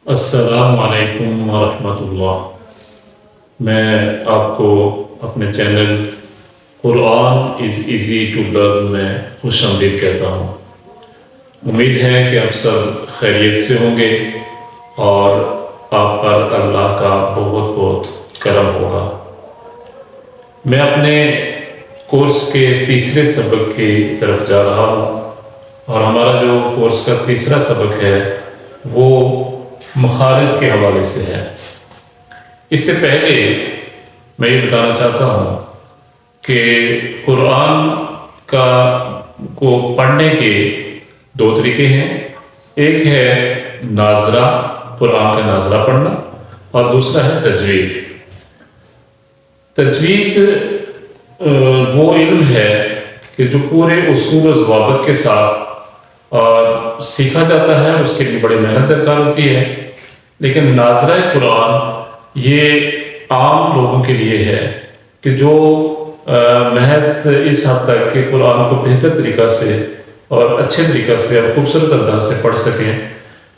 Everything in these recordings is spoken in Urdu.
السلام علیکم ورحمۃ اللہ۔ میں آپ کو اپنے channel Quran is easy to learn میں خوش آمدید کہتا ہوں۔ امید ہے کہ آپ سب خیریت سے ہوں گے اور آپ پر اللہ کا بہت بہت کرم ہوگا۔ میں اپنے کورس کے تیسرے سبق کی طرف جا رہا ہوں، اور ہمارا جو کورس کا تیسرا سبق ہے وہ مخارج کے حوالے سے ہے۔ اس سے پہلے میں یہ بتانا چاہتا ہوں کہ قرآن کو پڑھنے کے دو طریقے ہیں۔ ایک ہے ناظرہ، قرآن کا ناظرہ پڑھنا، اور دوسرا ہے تجوید۔ تجوید وہ علم ہے کہ جو پورے اصول و ضوابط کے ساتھ سیکھا جاتا ہے، اس کے لیے بڑی محنت درکار ہوتی ہے۔ لیکن ناظرہ قرآن یہ عام لوگوں کے لیے ہے کہ جو محض اس حد تک کہ قرآن کو بہتر طریقہ سے اور اچھے طریقہ سے اور خوبصورت انداز سے پڑھ سکیں،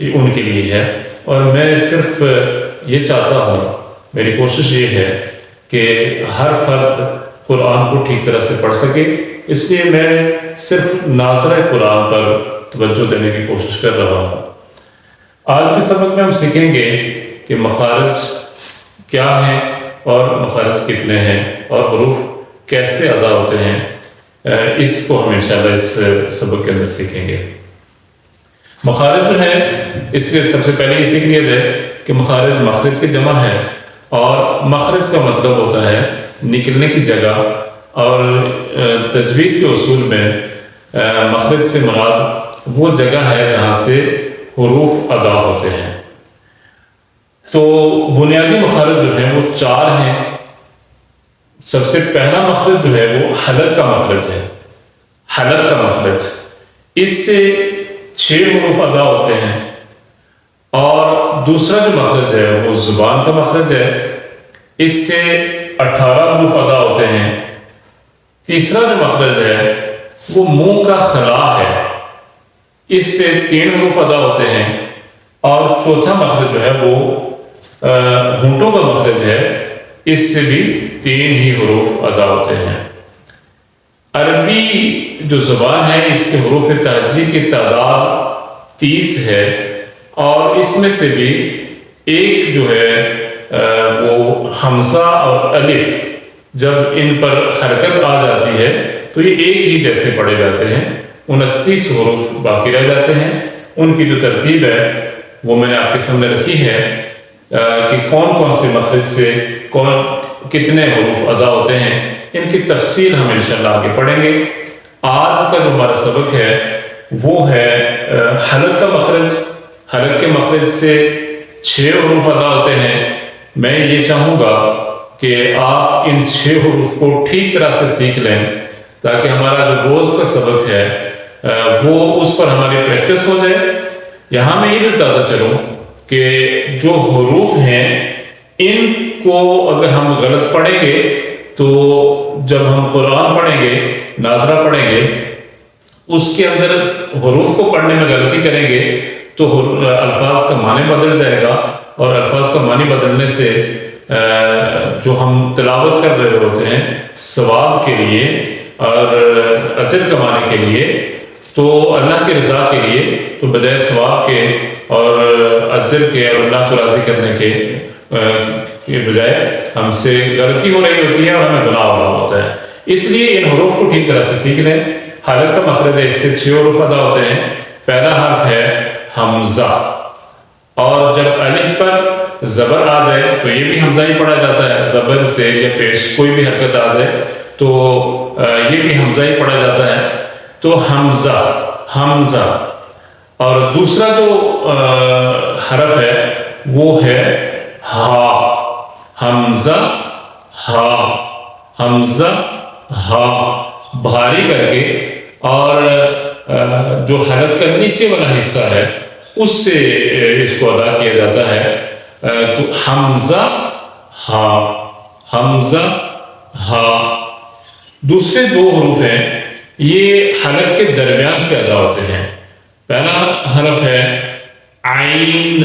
یہ ان کے لیے ہے۔ اور میں صرف یہ چاہتا ہوں، میری کوشش یہ ہے کہ ہر فرد قرآن کو ٹھیک طرح سے پڑھ سکے، اس لیے میں صرف ناظرہ قرآن پر توجہ دینے کی کوشش کر رہا ہوں۔ آج کے سبق میں ہم سیکھیں گے کہ مخارج کیا ہیں اور مخارج کتنے ہیں اور حروف کیسے ادا ہوتے ہیں۔ اس کو ہم انشاءاللہ اس سبق کے اندر سیکھیں گے۔ مخارج جو ہے، اس کے سب سے پہلے یہ سیکھ لیا جائے کہ مخارج مخرج کی جمع ہے، اور مخرج کا مطلب ہوتا ہے نکلنے کی جگہ، اور تجوید کے اصول میں مخرج سے مراد وہ جگہ ہے جہاں سے حروف ادا ہوتے ہیں۔ تو بنیادی مخارج جو ہیں وہ چار ہیں۔ سب سے پہلا مخرج جو ہے وہ حلق کا مخرج ہے۔ حلق کا مخرج، اس سے 6 حروف ادا ہوتے ہیں۔ اور دوسرا جو مخرج ہے وہ زبان کا مخرج ہے، اس سے 18 حروف ادا ہوتے ہیں۔ تیسرا جو مخرج ہے وہ منہ کا خلا ہے، اس سے 3 حروف ادا ہوتے ہیں۔ اور چوتھا مخرج جو ہے وہ ہونٹوں کا مخرج ہے، اس سے بھی 3 ہی حروف ادا ہوتے ہیں۔ عربی جو زبان ہے، اس کے حروف تہجی کی تعداد 30 ہے، اور اس میں سے بھی ایک جو ہے وہ حمزہ اور الف، جب ان پر حرکت آ جاتی ہے تو یہ ایک ہی جیسے پڑھے جاتے ہیں۔ 29 حروف باقی رہ جاتے ہیں۔ ان کی جو ترتیب ہے وہ میں نے آپ کے سامنے رکھی ہے کہ کون کون سے مخرج سے کتنے حروف ادا ہوتے ہیں۔ ان کی تفصیل ہم انشاءاللہ آگے پڑھیں گے۔ آج کا جو ہمارا سبق ہے وہ ہے حلق کا مخرج۔ حلق کے مخرج سے 6 حروف ادا ہوتے ہیں۔ میں یہ چاہوں گا کہ آپ ان 6 حروف کو ٹھیک طرح سے سیکھ لیں، تاکہ ہمارا جو روز کا سبق ہے وہ اس پر ہماری پریکٹس ہو جائے۔ یہاں میں یہ بھی بتاتا چلوں کہ جو حروف ہیں ان کو اگر ہم غلط پڑھیں گے تو جب ہم قرآن پڑھیں گے، ناظرہ پڑھیں گے، اس کے اندر حروف کو پڑھنے میں غلطی کریں گے تو الفاظ کا معنی بدل جائے گا، اور الفاظ کا معنی بدلنے سے جو ہم تلاوت کر رہے ہوتے ہیں ثواب کے لیے اور اجر کمانے کے لیے، تو اللہ کی رضا کے لیے، تو بجائے ثواب کے اور اجر کے اور اللہ کو راضی کرنے کے بجائے ہم سے غلطی ہو رہی ہوتی ہے اور ہمیں گناہ ہو رہا ہوتا ہے۔ اس لیے ان حروف کو ٹھیک طرح سے سیکھ لیں۔ حلق کا مخرج ہے، اس سے 6 حروف ادا ہوتے ہیں۔ پہلا حرف ہے حمزہ، اور جب الف پر زبر آ جائے تو یہ بھی حمزہ ہی پڑھا جاتا ہے۔ زبر سے یا پیش کوئی بھی حرکت آ جائے تو یہ بھی حمزہ ہی پڑھا جاتا ہے۔ تو حمزہ، حمزہ۔ اور دوسرا جو حرف ہے وہ ہے ہا، حمزہ ہا، حمزہ ہا، بھاری کر کے، اور جو حلق کا نیچے والا حصہ ہے اس سے اس کو ادا کیا جاتا ہے۔ تو حمزہ ہا، حمزہ ہا۔ دوسرے 2 حروف ہیں، یہ حلق کے درمیان سے ادا ہوتے ہیں۔ پہلا حرف ہے عین،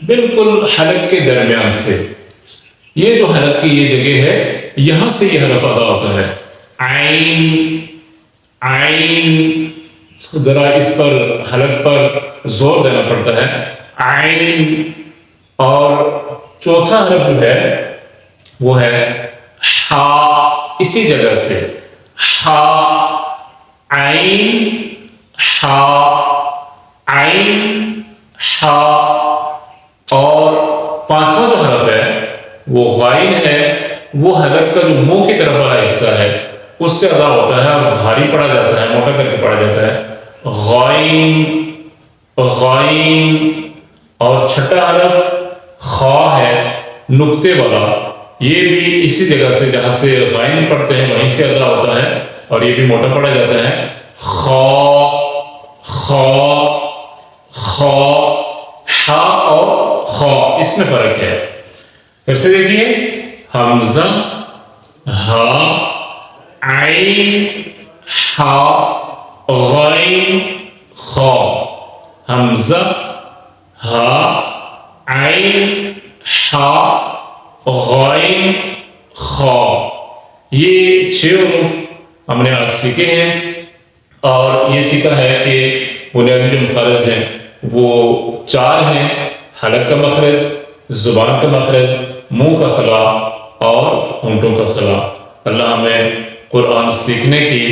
بالکل حلق کے درمیان سے، یہ جو حلق کی یہ جگہ ہے یہاں سے یہ حرف ادا ہوتا ہے، عین عین، ذرا اس پر حلق پر زور دینا پڑتا ہے، عین۔ اور چوتھا حرف جو ہے وہ ہے ہا، اسی جگہ سے ہا، عین ہا، عین ہا۔ اور پانچواں جو حرف ہے وہ غائن ہے، وہ حلق کا جو منہ کی طرف والا حصہ ہے اس سے ادا ہوتا ہے اور بھاری پڑا جاتا ہے، موٹا کر کے پڑا جاتا ہے، غائن غائن۔ اور چھٹا حرف خا ہے، نقطے والا، یہ بھی اسی جگہ سے جہاں سے غائن پڑھتے ہیں وہیں سے ادا ہوتا ہے اور یہ بھی موٹا پڑا جاتا ہے، خا خا خا۔ ہا اور خا اس میں فرق ہے، پھر سے دیکھیے، حمزہ ہا، عین ہا، غائن خا، حمزہ ہا، عین ہا، غائن خا۔ یہ 6 حروف ہم نے آج سیکھے ہیں، اور یہ سیکھا ہے کہ بنیادی جو مخارج ہیں وہ 4 ہیں، حلق کا مخرج، زبان کا مخرج، منہ کا خلا اور ہونٹوں کا خلا۔ اللہ ہمیں قرآن سیکھنے کی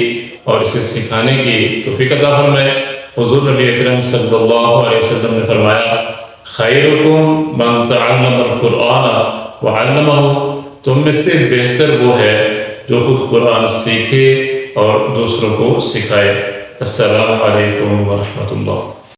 اور اسے سکھانے کی توفیق عطا فرمائے۔ حضور نبی اکرم صلی اللہ علیہ وسلم نے فرمایا، خیرکم من تعلم القرآن وعلمہ، تم میں سے بہتر وہ ہے جو خود قرآن سیکھے اور دوسروں کو سکھائے۔ السلام علیکم ورحمۃ اللہ۔